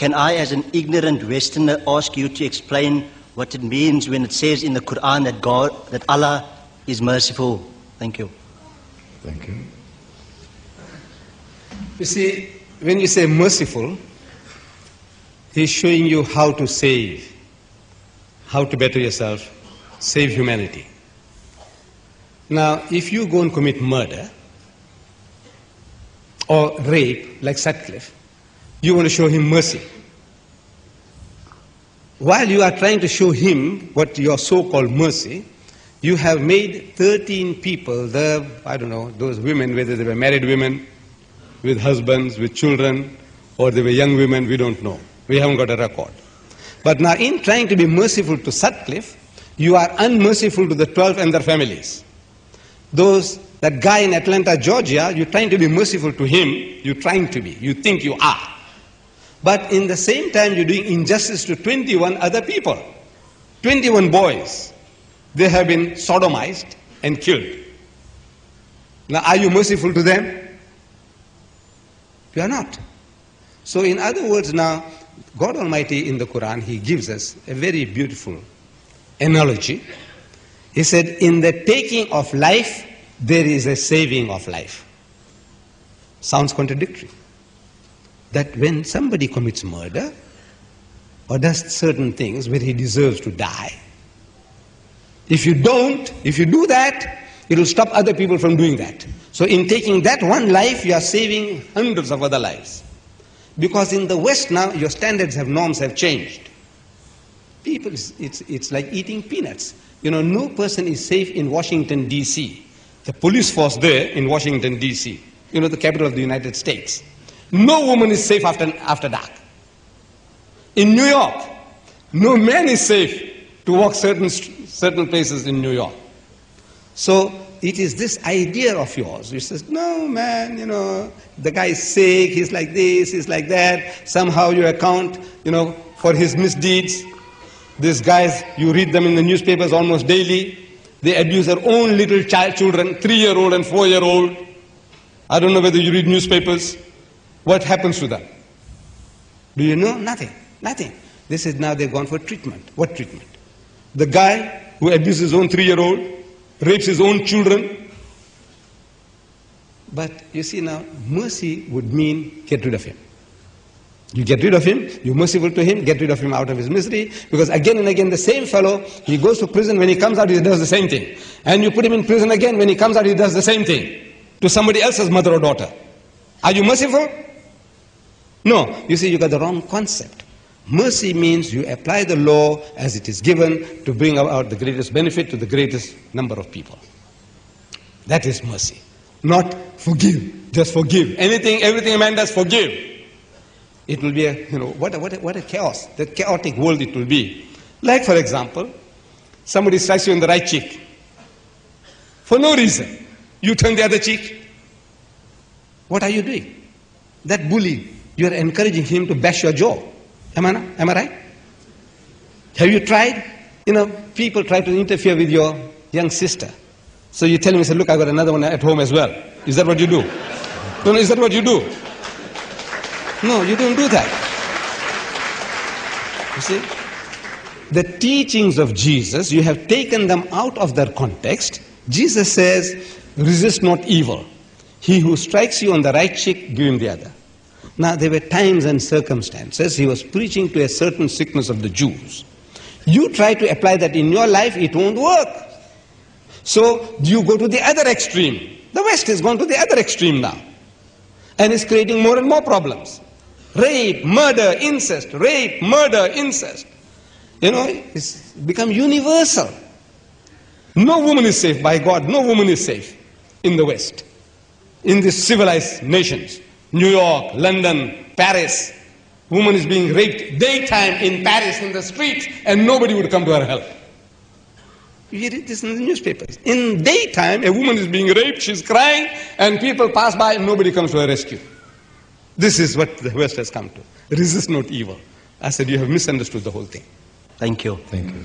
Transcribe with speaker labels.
Speaker 1: can I, as an ignorant Westerner, ask you to explain what it means when it says in the Quran that Allah is merciful? Thank you.
Speaker 2: Thank you.
Speaker 3: You see, when you say merciful, He's showing you how to save, how to better yourself, save humanity. Now, if you go and commit murder or rape, like Sutcliffe, you want to show him mercy. While you are trying to show him what your so-called mercy, you have made 13 people, I don't know, those women, whether they were married women, with husbands, with children, or they were young women, we don't know. We haven't got a record. But now in trying to be merciful to Sutcliffe, you are unmerciful to the 12 and their families. That guy in Atlanta, Georgia, you're trying to be merciful to him, you're trying to be, you think you are. But in the same time, you're doing injustice to 21 other people. 21 boys. They have been sodomized and killed. Now, are you merciful to them? You are not. So in other words now, God Almighty in the Quran, He gives us a very beautiful analogy. He said, in the taking of life, there is a saving of life. Sounds contradictory. That when somebody commits murder or does certain things where he deserves to die, if you do that, it will stop other people from doing that. So in taking that one life, you are saving hundreds of other lives. Because in the West now, your standards norms have changed. People, it's like eating peanuts. You know, no person is safe in Washington, D.C. The police force there in Washington, D.C., you know, the capital of the United States. No woman is safe after dark. In New York, no man is safe to walk certain places in New York. So it is this idea of yours which says, no man, you know, the guy is sick, he's like this, he's like that. Somehow you account, you know, for his misdeeds. These guys, you read them in the newspapers almost daily. They abuse their own little children, 3-year-old and 4-year-old. I don't know whether you read newspapers. What happens to them? Do you know? Nothing. Nothing. This is now they've gone for treatment. What treatment? The guy who abuses his own 3-year-old, rapes his own children. But you see now, mercy would mean get rid of him. You get rid of him, you're merciful to him, get rid of him out of his misery, because again and again the same fellow, he goes to prison, when he comes out he does the same thing. And you put him in prison again, when he comes out he does the same thing to somebody else's mother or daughter. Are you merciful? No. You see, you got the wrong concept. Mercy means you apply the law as it is given to bring about the greatest benefit to the greatest number of people. That is mercy. Not forgive, just forgive. Everything a man does, forgive. It will be what a chaos, that chaotic world it will be. Like for example, somebody strikes you in the right cheek. For no reason. You turn the other cheek. What are you doing? That bully, you are encouraging him to bash your jaw. Am I right? Have you tried? People try to interfere with your young sister. So you tell him, say, look, I got another one at home as well. Is that what you do? No, is that what you do? No, you don't do that. You see? The teachings of Jesus, you have taken them out of their context. Jesus says, resist not evil. He who strikes you on the right cheek, give him the other. Now, there were times and circumstances. He was preaching to a certain sickness of the Jews. You try to apply that in your life, it won't work. So, you go to the other extreme. The West has gone to the other extreme now. And is creating more and more problems. Rape, murder, incest. Rape, murder, incest. It's become universal. No woman is safe, by God. No woman is safe in the West. In these civilized nations. New York, London, Paris. Woman is being raped daytime in Paris in the streets and nobody would come to her help. You read this in the newspapers. In daytime, a woman is being raped, she's crying, and people pass by and nobody comes to her rescue. This is what the West has come to. Resist not evil. I said, you have misunderstood the whole thing.
Speaker 1: Thank you.
Speaker 2: Thank you.